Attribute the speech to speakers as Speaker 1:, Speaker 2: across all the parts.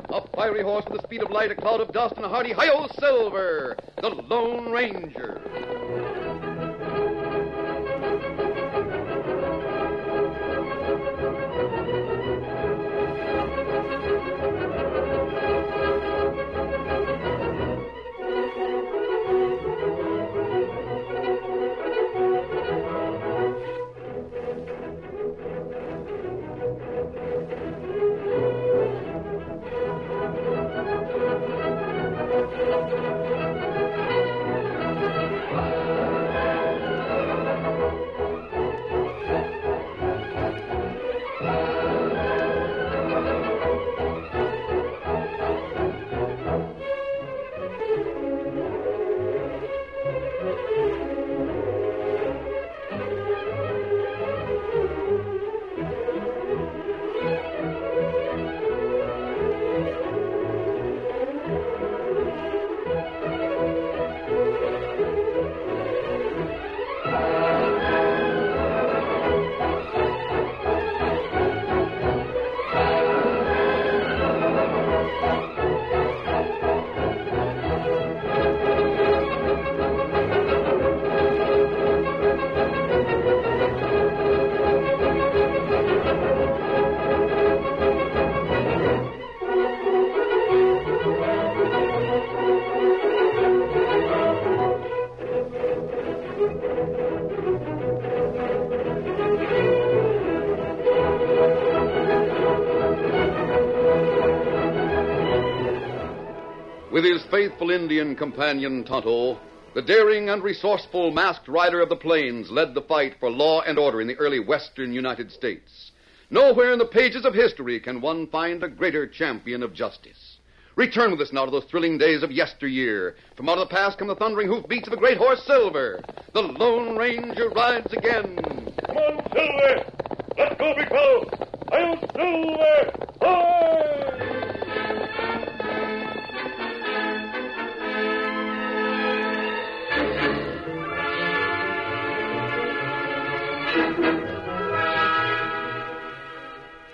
Speaker 1: A fiery horse with the speed of light, a cloud of dust, and a hearty hi-yo Silver, the Lone Ranger. With his faithful Indian companion, Tonto, the daring and resourceful masked rider of the plains led the fight for law and order in the early western United States. Nowhere in the pages of history can one find a greater champion of justice. Return with us now to those thrilling days of yesteryear. From out of the past come the thundering hoofbeats of the great horse Silver. The Lone Ranger rides again.
Speaker 2: Come on, Silver! Let's go, big fellow! I'm Silver! Hi!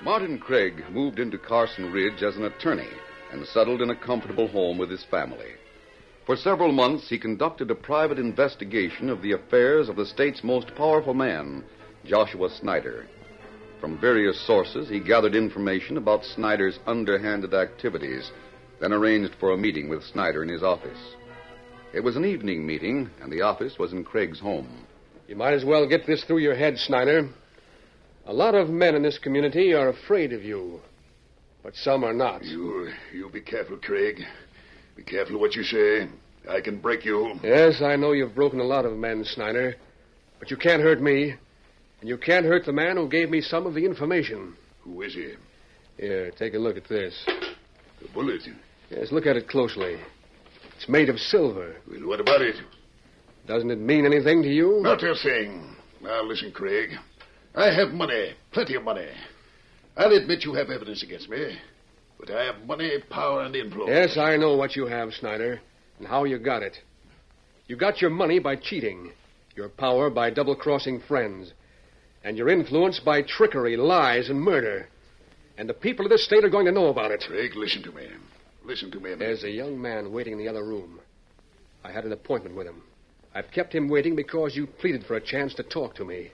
Speaker 1: Martin Craig moved into Carson Ridge as an attorney and settled in a comfortable home with his family. For several months, he conducted a private investigation of the affairs of the state's most powerful man, Joshua Snyder. From various sources, he gathered information about Snyder's underhanded activities, then arranged for a meeting with Snyder in his office. It was an evening meeting, and the office was in Craig's home.
Speaker 3: You might as well get this through your head, Snyder. A lot of men in this community are afraid of you, but some are not.
Speaker 4: You be careful, Craig. Be careful what you say. I can break you.
Speaker 3: Yes, I know you've broken a lot of men, Snyder, but you can't hurt me, and you can't hurt the man who gave me some of the information.
Speaker 4: Who is he?
Speaker 3: Here, take a look at this.
Speaker 4: The bullet.
Speaker 3: Yes, look at it closely. It's made of silver.
Speaker 4: Well, what about it?
Speaker 3: Doesn't it mean anything to you?
Speaker 4: Not a thing. Now, listen, Craig. I have money, plenty of money. I'll admit you have evidence against me, but I have money, power, and influence.
Speaker 3: Yes, I know what you have, Snyder, and how you got it. You got your money by cheating, your power by double-crossing friends, and your influence by trickery, lies, and murder. And the people of this state are going to know about it.
Speaker 4: Craig, listen to me. Listen to me.
Speaker 3: There's a young man waiting in the other room. I had an appointment with him. I've kept him waiting because you pleaded for a chance to talk to me.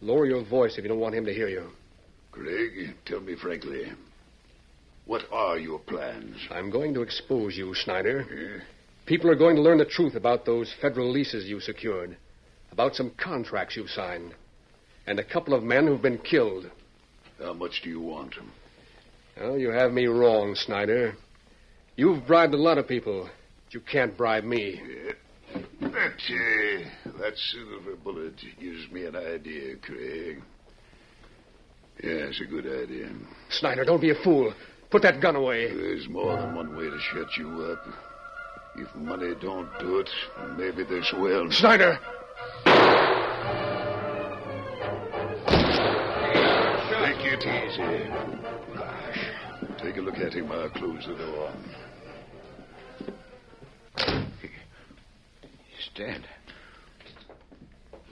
Speaker 3: Lower your voice if you don't want him to hear you.
Speaker 4: Craig, tell me frankly, what are your plans?
Speaker 3: I'm going to expose you, Snyder.
Speaker 4: Yeah?
Speaker 3: People are going to learn the truth about those federal leases you secured, about some contracts you've signed, and a couple of men who've been killed.
Speaker 4: How much do you want?
Speaker 3: Well, you have me wrong, Snyder. You've bribed a lot of people, but you can't bribe me.
Speaker 4: Yeah. That silver bullet gives me an idea, Craig. Yeah, it's a good idea.
Speaker 3: Snyder, don't be a fool. Put that gun away.
Speaker 4: There's more than one way to shut you up. If money don't do it, maybe this will.
Speaker 3: Snyder!
Speaker 4: Take it easy. Gosh. Take a look at him. I'll close the door.
Speaker 5: He's dead.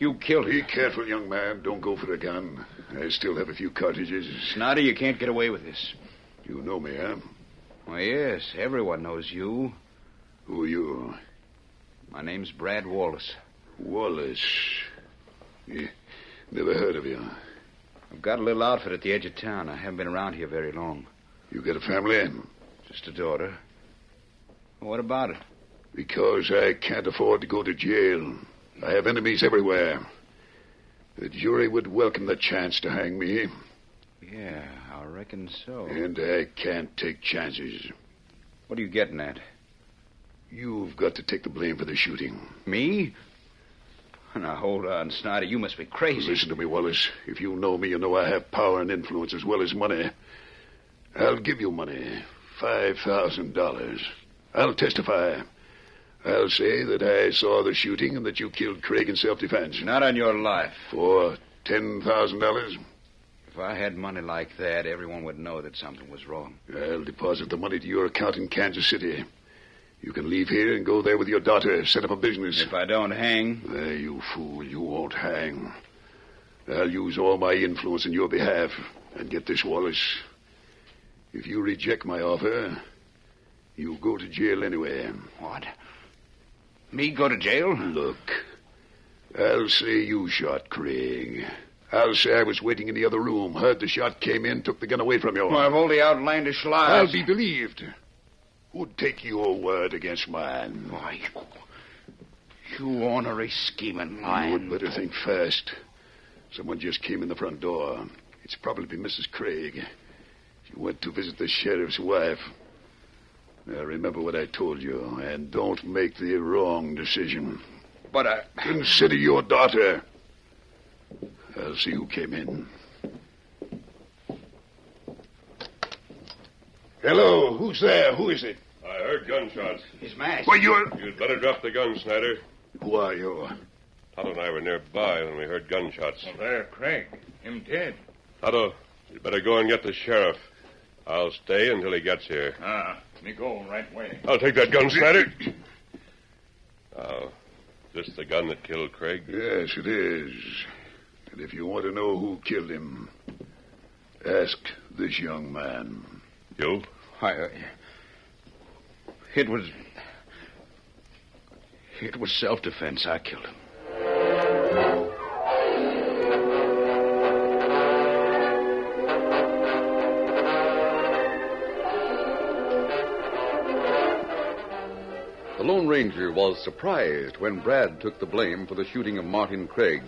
Speaker 5: You killed him.
Speaker 4: Be careful, young man. Don't go for a gun. I still have a few cartridges.
Speaker 5: Snyder, you can't get away with this.
Speaker 4: You know me, huh?
Speaker 5: Why, yes, everyone knows you.
Speaker 4: Who are you?
Speaker 5: My name's Brad Wallace.
Speaker 4: Wallace. Yeah, never heard of you.
Speaker 5: I've got a little outfit at the edge of town. I haven't been around here very long.
Speaker 4: You got a family?
Speaker 5: Just a daughter. What about it?
Speaker 4: Because I can't afford to go to jail. I have enemies everywhere. The jury would welcome the chance to hang me.
Speaker 5: Yeah, I reckon so.
Speaker 4: And I can't take chances.
Speaker 5: What are you getting at?
Speaker 4: You've got to take the blame for the shooting.
Speaker 5: Me? Now, hold on, Snyder. You must be crazy.
Speaker 4: Listen to me, Wallace. If you know me, you know I have power and influence as well as money. I'll give you money. $5,000. I'll testify. I'll say that I saw the shooting and that you killed Craig in self-defense.
Speaker 5: Not on your life.
Speaker 4: For $10,000?
Speaker 5: If I had money like that, everyone would know that something was wrong.
Speaker 4: I'll deposit the money to your account in Kansas City. You can leave here and go there with your daughter, set up a business.
Speaker 5: If I don't hang...
Speaker 4: You fool, you won't hang. I'll use all my influence in your behalf. And get this, Wallace. If you reject my offer, you go to jail anyway.
Speaker 5: What? Me go to jail?
Speaker 4: Look, I'll say you shot Craig. I'll say I was waiting in the other room, heard the shot, came in, took the gun away from you.
Speaker 5: Well, I've only outlandish lies.
Speaker 4: I'll be believed. Who'd take your word against mine?
Speaker 5: Why, you ornery scheming lion.
Speaker 4: You'd better think fast. Someone just came in the front door. It's probably Mrs. Craig. She went to visit the sheriff's wife. Now, remember what I told you, and don't make the wrong decision.
Speaker 5: But I...
Speaker 4: Consider your daughter. I'll see who came in. Hello, who's there? Who is it?
Speaker 2: I heard gunshots.
Speaker 5: He's masked.
Speaker 4: Well, you're...
Speaker 2: You'd better drop the gun, Snyder.
Speaker 4: Who are you?
Speaker 2: Tonto and I were nearby when we heard gunshots.
Speaker 6: Well, there, Craig. Him dead.
Speaker 2: Tonto, you'd better go and get the sheriff. I'll stay until he gets here.
Speaker 6: Me go right way.
Speaker 2: I'll take that gun, Snyder. Now, is this the gun that killed Craig?
Speaker 4: Yes, it is. And if you want to know who killed him, ask this young man.
Speaker 2: You?
Speaker 5: It was self-defense. I killed him.
Speaker 1: The Lone Ranger was surprised when Brad took the blame for the shooting of Martin Craig.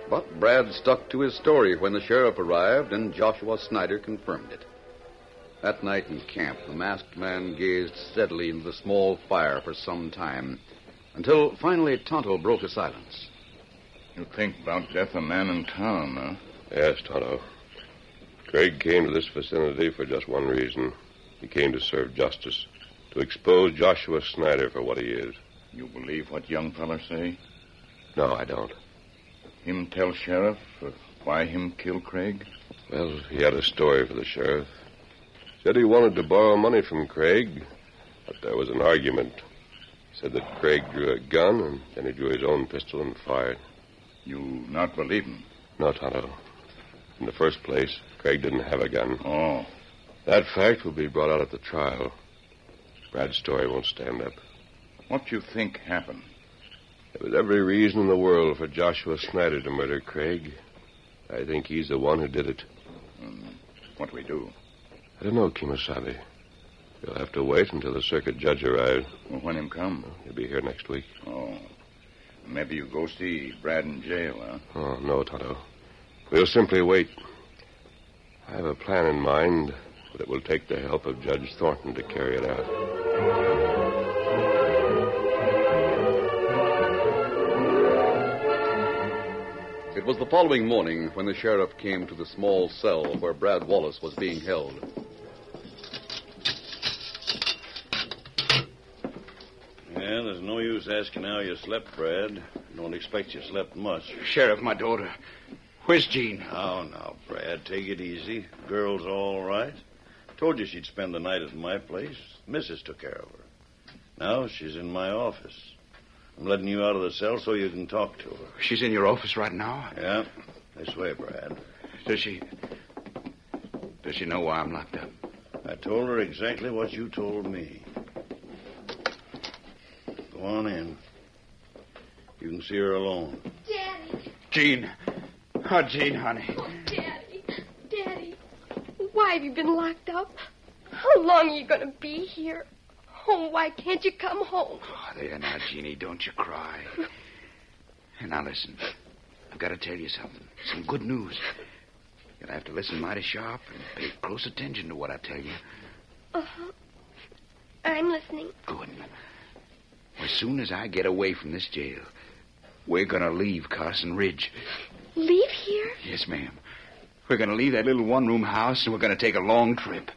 Speaker 1: But Brad stuck to his story when the sheriff arrived and Joshua Snyder confirmed it. That night in camp, the masked man gazed steadily into the small fire for some time, until finally Tonto broke a silence.
Speaker 6: You think about death a man in town, huh?
Speaker 2: Yes, Tonto. Craig came to this vicinity for just one reason. He came to serve justice, to expose Joshua Snyder for what he is.
Speaker 6: You believe what young feller say?
Speaker 2: No, I don't.
Speaker 6: Him tell sheriff why him kill Craig?
Speaker 2: Well, he had a story for the sheriff. Said he wanted to borrow money from Craig, but there was an argument. Said that Craig drew a gun, and then he drew his own pistol and fired.
Speaker 6: You not believe him?
Speaker 2: No, Tonto. In the first place, Craig didn't have a gun.
Speaker 6: Oh.
Speaker 2: That fact will be brought out at the trial. Brad's story won't stand up.
Speaker 6: What you think happened?
Speaker 2: There was every reason in the world for Joshua Snyder to murder Craig. I think he's the one who did it.
Speaker 6: What we do?
Speaker 2: I don't know, Kemosabe. You'll have to wait until the circuit judge arrives.
Speaker 6: Well, when him come?
Speaker 2: He'll be here next week.
Speaker 6: Oh. Maybe you go see Brad in jail, huh?
Speaker 2: Oh, no, Tonto. We'll simply wait. I have a plan in mind, but it will take the help of Judge Thornton to carry it out.
Speaker 1: It was the following morning when the sheriff came to the small cell where Brad Wallace was being held.
Speaker 7: Yeah, there's no use asking how you slept, Brad. Don't expect you slept much.
Speaker 5: Sheriff, my daughter. Where's Jean?
Speaker 7: Oh, now, Brad, take it easy. Girl's all right. Told you she'd spend the night at my place. Mrs. took care of her. Now she's in my office. I'm letting you out of the cell so you can talk to her.
Speaker 5: She's in your office right now?
Speaker 7: Yeah, this way, Brad.
Speaker 5: Does she know why I'm locked up?
Speaker 7: I told her exactly what you told me. Go on in. You can see her alone.
Speaker 8: Daddy.
Speaker 5: Jean. Oh, Jean, honey.
Speaker 8: Oh, Daddy. Why have you been locked up? How long are you going to be here? Oh, why can't you come home?
Speaker 5: Oh, there now, Jeannie. Don't you cry. And now listen. I've got to tell you something. Some good news. You'll have to listen mighty sharp and pay close attention to what I tell you.
Speaker 8: Uh-huh. I'm listening.
Speaker 5: Good. As soon as I get away from this jail, we're going to leave Carson Ridge.
Speaker 8: Leave here?
Speaker 5: Yes, ma'am. We're going to leave that little one-room house, and we're going to take a long trip.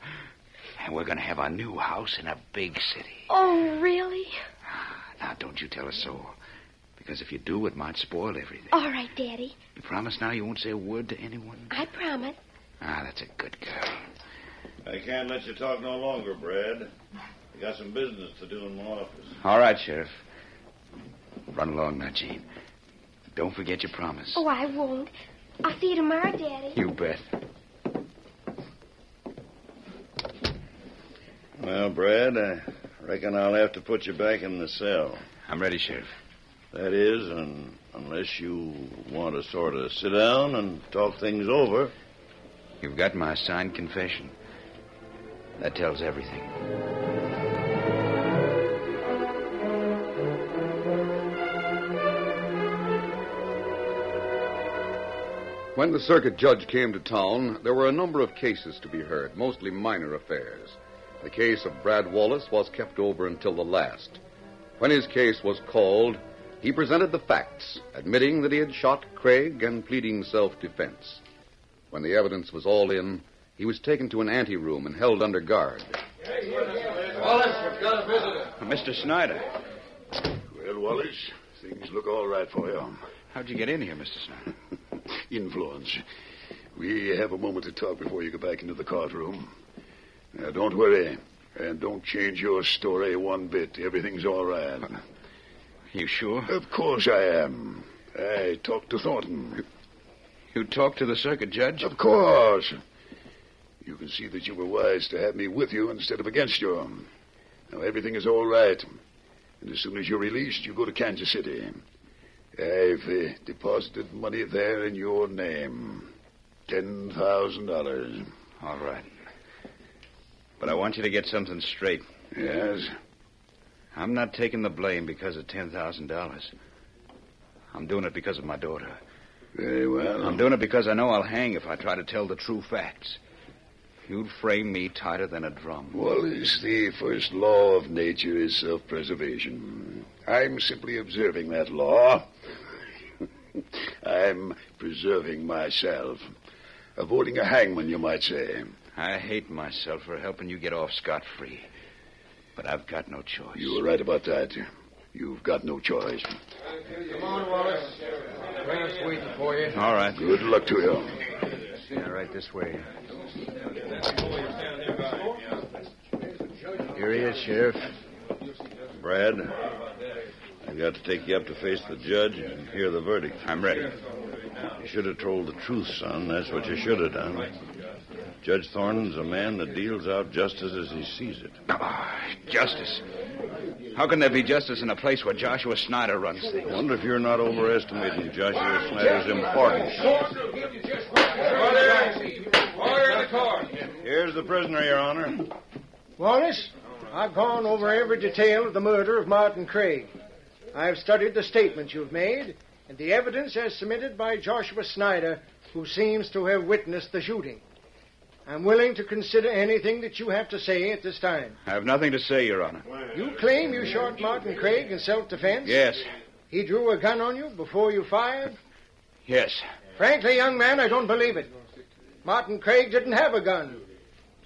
Speaker 5: And we're going to have our new house in a big city.
Speaker 8: Oh, really?
Speaker 5: Now, don't you tell us so. Because if you do, it might spoil everything.
Speaker 8: All right, Daddy.
Speaker 5: You promise now you won't say a word to anyone?
Speaker 8: I promise.
Speaker 5: Ah, that's a good girl.
Speaker 7: I can't let you talk no longer, Brad. I got some business to do in my office.
Speaker 5: All right, Sheriff. Run along now, Jean. Don't forget your promise.
Speaker 8: Oh, I won't. I'll see you tomorrow, Daddy.
Speaker 5: You bet.
Speaker 7: Well, Brad, I reckon I'll have to put you back in the cell.
Speaker 5: I'm ready, Sheriff.
Speaker 7: That is, unless you want to sort of sit down and talk things over.
Speaker 5: You've got my signed confession. That tells everything.
Speaker 1: When the circuit judge came to town, there were a number of cases to be heard, mostly minor affairs. The case of Brad Wallace was kept over until the last. When his case was called, he presented the facts, admitting that he had shot Craig and pleading self-defense. When the evidence was all in, he was taken to an anteroom and held under guard.
Speaker 3: Wallace, we've got a visitor.
Speaker 5: Mr. Snyder.
Speaker 4: Well, Wallace, things look all right for you.
Speaker 5: How'd you get in here, Mr. Snyder?
Speaker 4: Influence. We have a moment to talk before you go back into the courtroom. Now, don't worry. And don't change your story one bit. Everything's all right.
Speaker 5: You sure?
Speaker 4: Of course I am. I talked to Thornton.
Speaker 5: You talked to the circuit judge?
Speaker 4: Of course. You can see that you were wise to have me with you instead of against you. Now, everything is all right. And as soon as you're released, you go to Kansas City. I've deposited money there in your name. $10,000.
Speaker 5: All right. But I want you to get something straight.
Speaker 4: Yes?
Speaker 5: I'm not taking the blame because of $10,000. I'm doing it because of my daughter.
Speaker 4: Very well.
Speaker 5: I'm doing it because I know I'll hang if I try to tell the true facts. You'd frame me tighter than a drum.
Speaker 4: Wallace, the first law of nature is self-preservation. I'm simply observing that law. I'm preserving myself. Avoiding a hangman, you might say.
Speaker 5: I hate myself for helping you get off scot-free. But I've got no choice.
Speaker 4: You were right about that. You've got no choice.
Speaker 3: Come on, Wallace. Brand's waiting for you.
Speaker 5: All right.
Speaker 4: Good luck to you.
Speaker 5: Yeah, right this way. Here he is, Sheriff.
Speaker 7: Brad, I've got to take you up to face the judge and hear the verdict.
Speaker 5: I'm ready.
Speaker 7: You should have told the truth, son. That's what you should have done. Judge Thornton's a man that deals out justice as he sees it.
Speaker 5: Justice. How can there be justice in a place where Joshua Snyder runs things?
Speaker 7: I wonder if you're not overestimating Joshua Snyder's importance.
Speaker 3: Order in the court.
Speaker 7: Here's the prisoner, Your Honor.
Speaker 9: Wallace, I've gone over every detail of the murder of Martin Craig. I've studied the statements you've made and the evidence as submitted by Joshua Snyder, who seems to have witnessed the shooting. I'm willing to consider anything that you have to say at this time.
Speaker 5: I have nothing to say, Your Honor.
Speaker 9: You claim you shot Martin Craig in self-defense?
Speaker 5: Yes.
Speaker 9: He drew a gun on you before you fired?
Speaker 5: Yes.
Speaker 9: Frankly, young man, I don't believe it. Martin Craig didn't have a gun.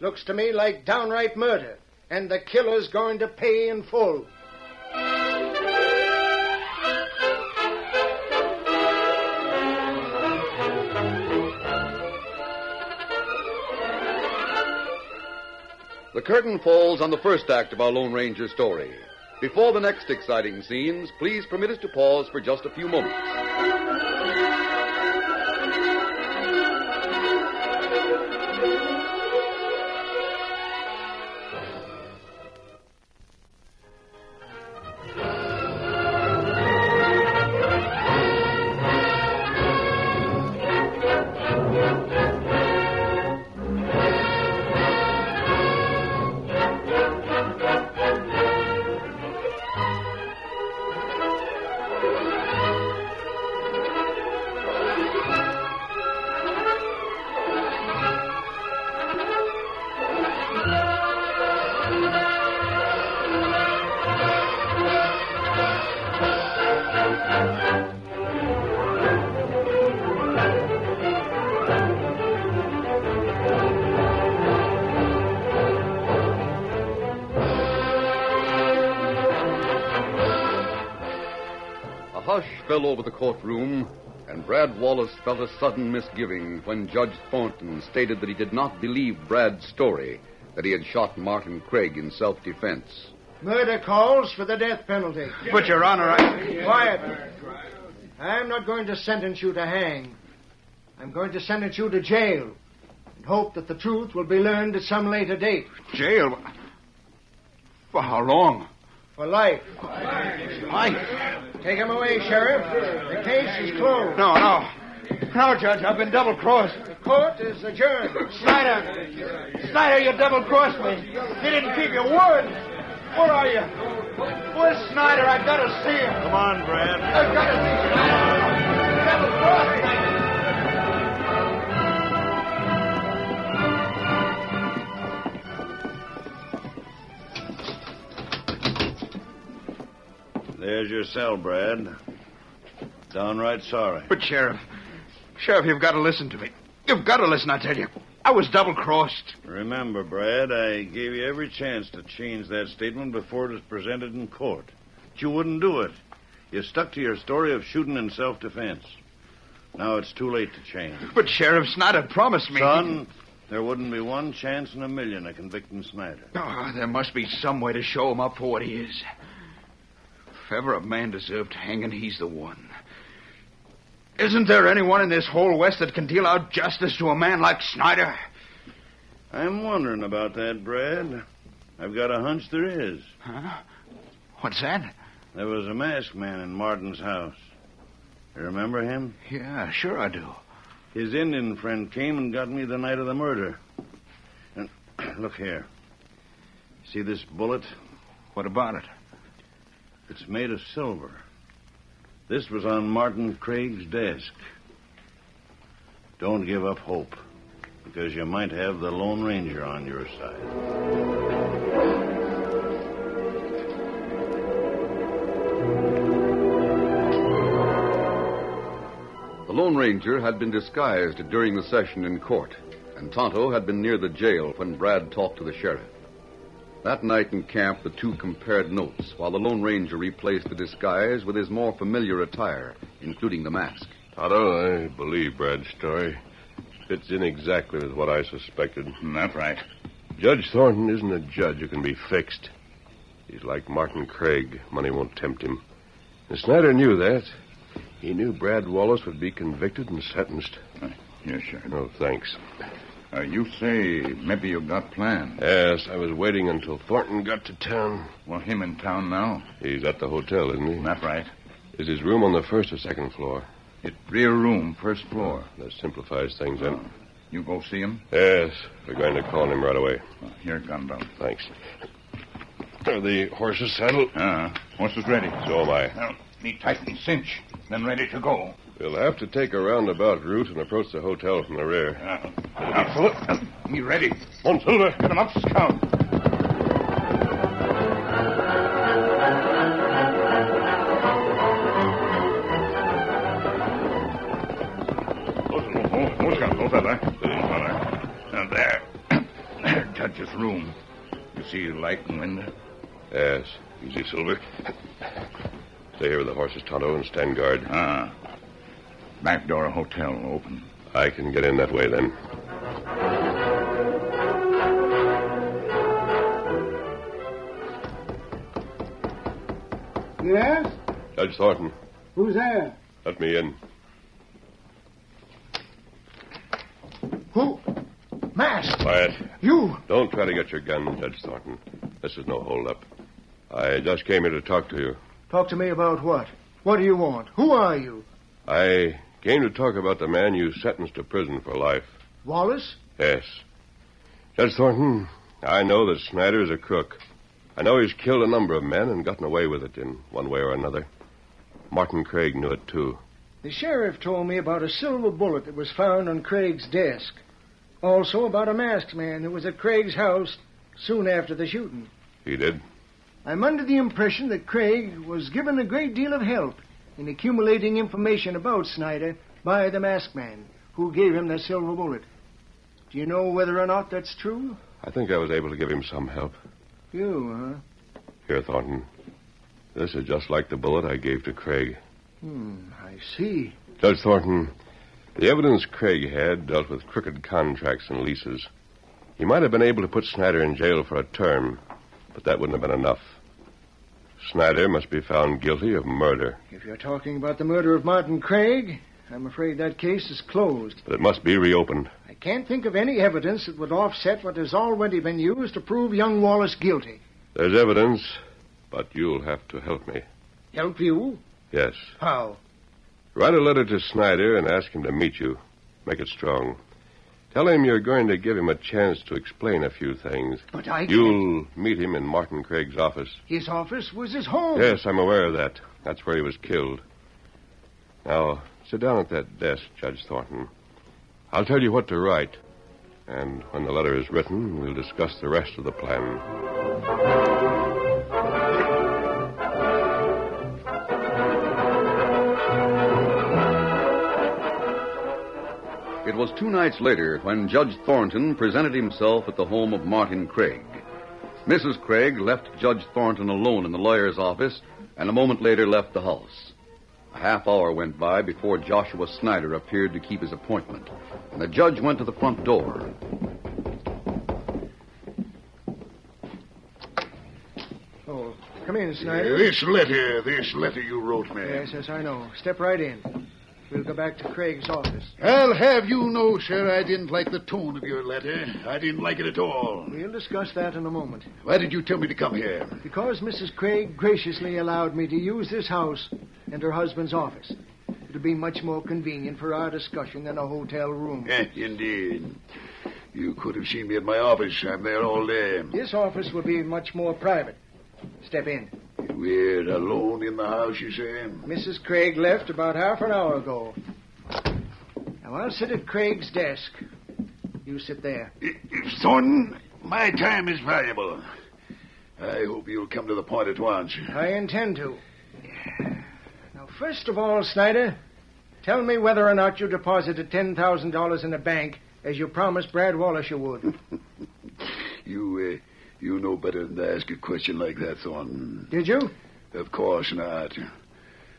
Speaker 9: Looks to me like downright murder, and the killer's going to pay in full.
Speaker 1: The curtain falls on the first act of our Lone Ranger story. Before the next exciting scenes, please permit us to pause for just a few moments. A hush fell over the courtroom, and Brad Wallace felt a sudden misgiving when Judge Thornton stated that he did not believe Brad's story, that he had shot Martin Craig in self-defense.
Speaker 9: Murder calls for the death penalty.
Speaker 5: But, Your Honor,
Speaker 9: Quiet. I'm not going to sentence you to hang. I'm going to sentence you to jail and hope that the truth will be learned at some later date.
Speaker 5: Jail? For how long?
Speaker 9: For life.
Speaker 5: Life?
Speaker 9: Take him away, Sheriff. The case is closed.
Speaker 5: No, Judge, I've been double-crossed.
Speaker 9: The court is adjourned.
Speaker 5: Snyder, you double-crossed me. You didn't keep your word. Where are you? Where's Snyder? I've got to see him.
Speaker 7: Come on, Brad.
Speaker 5: I've got to see Snyder. Double-crossed me.
Speaker 7: There's your cell, Brad. Downright sorry.
Speaker 5: But, Sheriff, you've got to listen to me. You've got to listen, I tell you. I was double-crossed.
Speaker 7: Remember, Brad, I gave you every chance to change that statement before it was presented in court. But you wouldn't do it. You stuck to your story of shooting in self-defense. Now it's too late to change.
Speaker 5: But, Sheriff, Snyder promised me...
Speaker 7: Son, there wouldn't be one chance in a million of convicting Snyder.
Speaker 5: Oh, there must be some way to show him up for what he is. If ever a man deserved hanging, he's the one. Isn't there anyone in this whole West that can deal out justice to a man like Snyder?
Speaker 7: I'm wondering about that, Brad. I've got a hunch there is.
Speaker 5: Huh? What's that?
Speaker 7: There was a masked man in Martin's house. You remember him?
Speaker 5: Yeah, sure I do.
Speaker 7: His Indian friend came and got me the night of the murder. And look here. See this bullet?
Speaker 5: What about it?
Speaker 7: It's made of silver. This was on Martin Craig's desk. Don't give up hope, because you might have the Lone Ranger on your side.
Speaker 1: The Lone Ranger had been disguised during the session in court, and Tonto had been near the jail when Brad talked to the sheriff. That night in camp, the two compared notes, while the Lone Ranger replaced the disguise with his more familiar attire, including the mask.
Speaker 2: Tonto, I believe Brad's story. Fits in exactly with what I suspected.
Speaker 6: That's right.
Speaker 2: Judge Thornton isn't a judge who can be fixed. He's like Martin Craig. Money won't tempt him. And Snyder knew that. He knew Brad Wallace would be convicted and sentenced.
Speaker 6: Yes, sir.
Speaker 2: No, thanks.
Speaker 6: You say maybe you got plans.
Speaker 2: Yes, I was waiting until Thornton got to town.
Speaker 6: Well, him in town now?
Speaker 2: He's at the hotel, isn't he?
Speaker 6: That's right.
Speaker 2: Is his room on the first or second floor?
Speaker 6: It's rear room, first floor.
Speaker 2: That simplifies things, then.
Speaker 6: You go see him?
Speaker 2: Yes, we're going to call him right away.
Speaker 6: Here, Gunbell.
Speaker 2: Thanks. Are the horses saddled?
Speaker 6: Horses ready.
Speaker 2: So am I.
Speaker 6: Now, be tight and cinch, then ready to go.
Speaker 2: We'll have to take a roundabout route and approach the hotel from the rear.
Speaker 6: Now, Philip, be ready.
Speaker 2: On, Silver.
Speaker 6: Get him up, Scout. Hold that. Now, there. There, Judge's room. You see the light and window?
Speaker 2: Yes. Easy, Silver. Stay here with the horses, Tonto, and stand guard.
Speaker 6: Back door of hotel open.
Speaker 2: I can get in that way, then.
Speaker 9: Yes?
Speaker 2: Judge Thornton,
Speaker 9: Who's there?
Speaker 2: let me in.
Speaker 9: Who? Masked.
Speaker 2: Quiet.
Speaker 9: You.
Speaker 2: Don't try to get your gun, Judge Thornton. This is no holdup. I just came here to talk to you.
Speaker 9: Talk to me about what? What do you want? Who are you?
Speaker 2: I came to talk about the man you sentenced to prison for life.
Speaker 9: Wallace?
Speaker 2: Yes. Judge Thornton, I know that Snyder is a crook. I know he's killed a number of men and gotten away with it in one way or another. Martin Craig knew it, too.
Speaker 9: The sheriff told me about a silver bullet that was found on Craig's desk. Also about a masked man who was at Craig's house soon after the shooting.
Speaker 2: He did?
Speaker 9: I'm under the impression that Craig was given a great deal of help in accumulating information about Snyder by the masked man who gave him the silver bullet. Do you know whether or not that's true?
Speaker 2: I think I was able to give him some help.
Speaker 9: You, huh?
Speaker 2: Here, Thornton. This is just like the bullet I gave to Craig.
Speaker 9: I see.
Speaker 2: Judge Thornton, the evidence Craig had dealt with crooked contracts and leases. He might have been able to put Snyder in jail for a term, but that wouldn't have been enough. Snyder must be found guilty of murder.
Speaker 9: If you're talking about the murder of Martin Craig, I'm afraid that case is closed.
Speaker 2: But it must be reopened.
Speaker 9: I can't think of any evidence that would offset what has already been used to prove young Wallace guilty.
Speaker 2: There's evidence, but you'll have to help me.
Speaker 9: Help you?
Speaker 2: Yes.
Speaker 9: How?
Speaker 2: Write a letter to Snyder and ask him to meet you. Make it strong. Tell him you're going to give him a chance to explain a few things.
Speaker 9: But I can't.
Speaker 2: You'll meet him in Martin Craig's office.
Speaker 9: His office was his home.
Speaker 2: Yes, I'm aware of that. That's where he was killed. Now, sit down at that desk, Judge Thornton. I'll tell you what to write. And when the letter is written, we'll discuss the rest of the plan.
Speaker 1: It was 2 nights later when Judge Thornton presented himself at the home of Martin Craig. Mrs. Craig left Judge Thornton alone in the lawyer's office and a moment later left the house. A half hour went by before Joshua Snyder appeared to keep his appointment, and the judge went to the front door.
Speaker 9: Oh, come in, Snyder.
Speaker 4: This letter you wrote me.
Speaker 9: Yes, I know. Step right in. We'll go back to Craig's office.
Speaker 4: I'll have you know, sir, I didn't like the tone of your letter. I didn't like it at all.
Speaker 9: We'll discuss that in a moment.
Speaker 4: Why did you tell me to come here?
Speaker 9: Because Mrs. Craig graciously allowed me to use this house and her husband's office. It'll be much more convenient for our discussion than a hotel room.
Speaker 4: Indeed. You could have seen me at my office. I'm there all day.
Speaker 9: This office will be much more private. Step in.
Speaker 4: We're alone in the house, you say?
Speaker 9: Mrs. Craig left about half an hour ago. Now, I'll sit at Craig's desk. You sit there.
Speaker 4: Thornton, my time is valuable. I hope you'll come to the point at once.
Speaker 9: I intend to. Now, first of all, Snyder, tell me whether or not you deposited $10,000 in the bank as you promised Brad Wallace you would.
Speaker 4: You know better than to ask a question like that, Thornton.
Speaker 9: Did you?
Speaker 4: Of course not.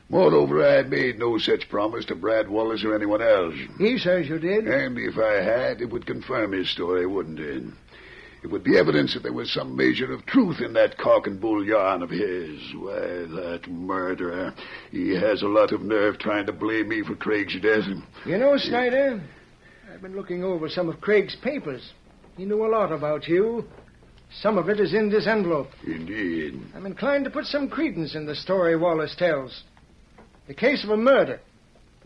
Speaker 4: Moreover, I made no such promise to Brad Wallace or anyone else.
Speaker 9: He says you did.
Speaker 4: And if I had, it would confirm his story, wouldn't it? It would be evidence that there was some measure of truth in that cock and bull yarn of his. Why, that murderer. He has a lot of nerve trying to blame me for Craig's death.
Speaker 9: You know, Snyder, I've been looking over some of Craig's papers. He knew a lot about you. Some of it is in this envelope.
Speaker 4: Indeed.
Speaker 9: I'm inclined to put some credence in the story Wallace tells. The case of a murder.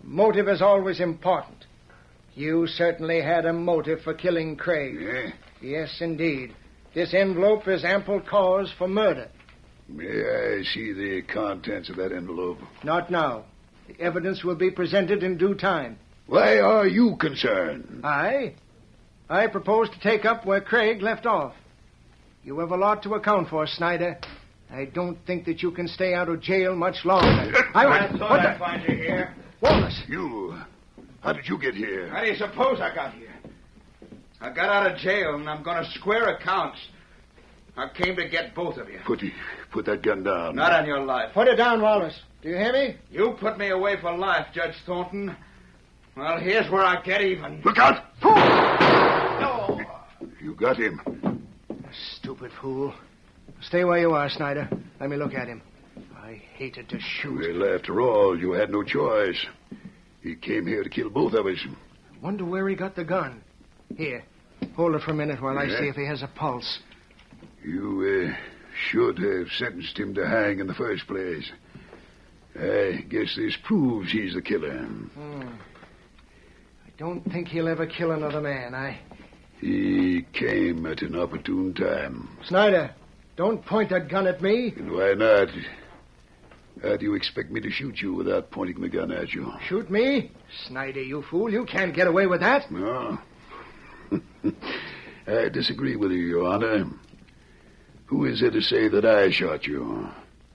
Speaker 9: The motive is always important. You certainly had a motive for killing Craig.
Speaker 4: Yeah?
Speaker 9: Yes, indeed. This envelope is ample cause for murder.
Speaker 4: May I see the contents of that envelope?
Speaker 9: Not now. The evidence will be presented in due time.
Speaker 4: Why are you concerned?
Speaker 9: I propose to take up where Craig left off. You have a lot to account for, Snyder. I don't think that you can stay out of jail much longer.
Speaker 5: I thought I'd find you here.
Speaker 9: Wallace!
Speaker 4: You? How did you get here?
Speaker 5: How do you suppose I got here? I got out of jail, and I'm going to square accounts. I came to get both of you.
Speaker 4: Put that gun down.
Speaker 5: Not on your life.
Speaker 9: Put it down, Wallace. Do you hear me?
Speaker 5: You put me away for life, Judge Thornton. Well, here's where I get even.
Speaker 4: Look out!
Speaker 5: No!
Speaker 4: You got him.
Speaker 9: Stupid fool. Stay where you are, Snyder. Let me look at him. I hated to shoot.
Speaker 4: Well, after all, you had no choice. He came here to kill both of us.
Speaker 9: Wonder where he got the gun. Here, hold it for a minute while I see if he has a pulse.
Speaker 4: You should have sentenced him to hang in the first place. I guess this proves he's the killer.
Speaker 9: I don't think he'll ever kill another man.
Speaker 4: He came at an opportune time.
Speaker 9: Snyder, don't point that gun at me.
Speaker 4: And why not? How do you expect me to shoot you without pointing the gun at you?
Speaker 9: Shoot me? Snyder, you fool. You can't get away with that.
Speaker 4: No. I disagree with you, Your Honor. Who is it to say that I shot you?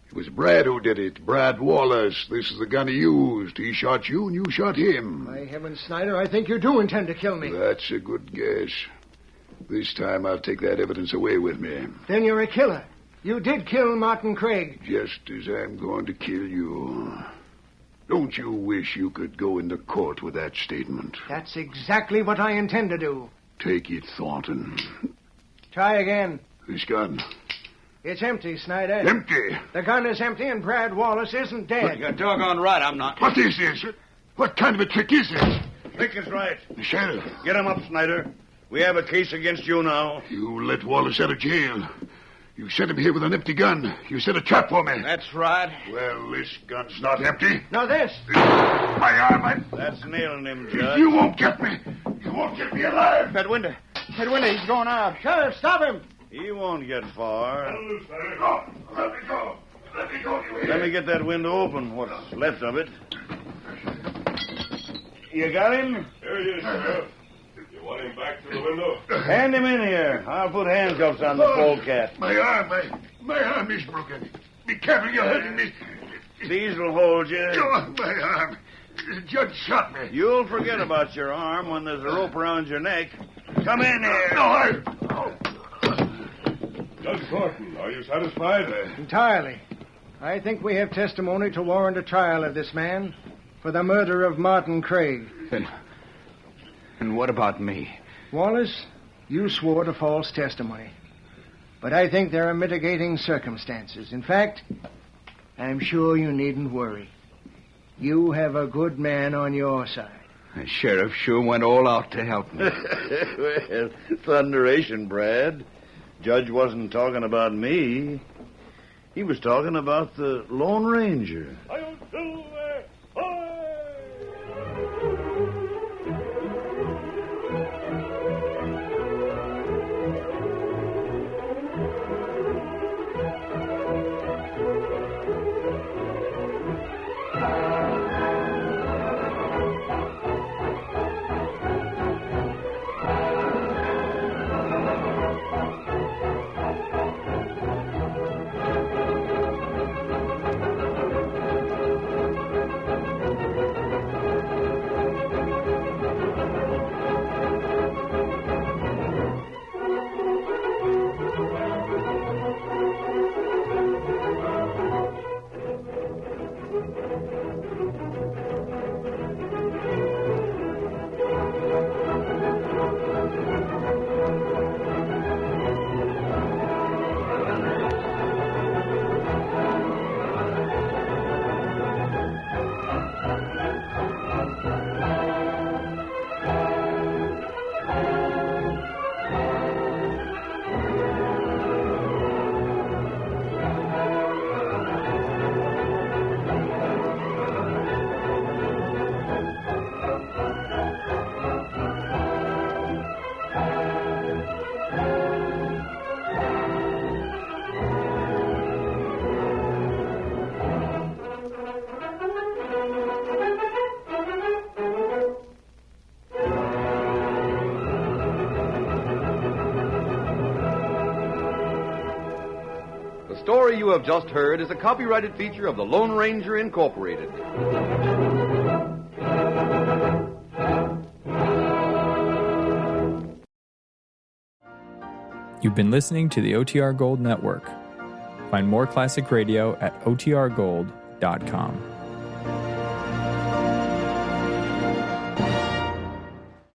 Speaker 4: It was Brad who did it. Brad Wallace. This is the gun he used. He shot you and you shot him.
Speaker 9: By heavens, Snyder, I think you do intend to kill me.
Speaker 4: That's a good guess. This time I'll take that evidence away with me.
Speaker 9: Then you're a killer. You did kill Martin Craig.
Speaker 4: Just as I'm going to kill you. Don't you wish you could go into court with that statement?
Speaker 9: That's exactly what I intend to do.
Speaker 4: Take it, Thornton.
Speaker 9: Try again.
Speaker 4: This gun.
Speaker 9: It's empty, Snyder.
Speaker 4: Empty?
Speaker 9: The gun is empty and Brad Wallace isn't dead.
Speaker 5: You're doggone right, I'm not.
Speaker 4: What is this? What kind of a trick is this?
Speaker 7: Vic is right.
Speaker 4: The sheriff.
Speaker 7: Get him up, Snyder. We have a case against you now.
Speaker 4: You let Wallace out of jail. You sent him here with an empty gun. You set a trap for me.
Speaker 5: That's right.
Speaker 4: Well, this gun's not empty.
Speaker 9: Now this.
Speaker 4: My arm.
Speaker 7: That's nailing him, Judge.
Speaker 4: You won't get me. You won't get me alive.
Speaker 5: That window, he's going out.
Speaker 9: Sheriff, stop him.
Speaker 7: He won't get far.
Speaker 4: No, let me go. Let me go.
Speaker 7: Let me get that window open, what's left of it. You got him?
Speaker 2: There he is, Sheriff. You want him back through the window?
Speaker 7: Hand him in here. I'll put handcuffs on the polecat.
Speaker 4: My arm is broken. Be careful, you're hurting me.
Speaker 7: These'll hold you.
Speaker 4: Oh, my arm. The judge shot me.
Speaker 7: You'll forget about your arm when there's a rope around your neck. Come in here.
Speaker 4: No,
Speaker 2: Judge Thornton, are you satisfied?
Speaker 9: Entirely. I think we have testimony to warrant a trial of this man for the murder of Martin Craig.
Speaker 5: And what about me?
Speaker 9: Wallace, you swore to false testimony. But I think there are mitigating circumstances. In fact, I'm sure you needn't worry. You have a good man on your side.
Speaker 5: The sheriff sure went all out to help me.
Speaker 7: Well, thunderation, Brad. Judge wasn't talking about me. He was talking about the Lone Ranger.
Speaker 1: The story you have just heard is a copyrighted feature of the Lone Ranger Incorporated.
Speaker 10: You've been listening to the OTR Gold Network. Find more classic radio at otrgold.com.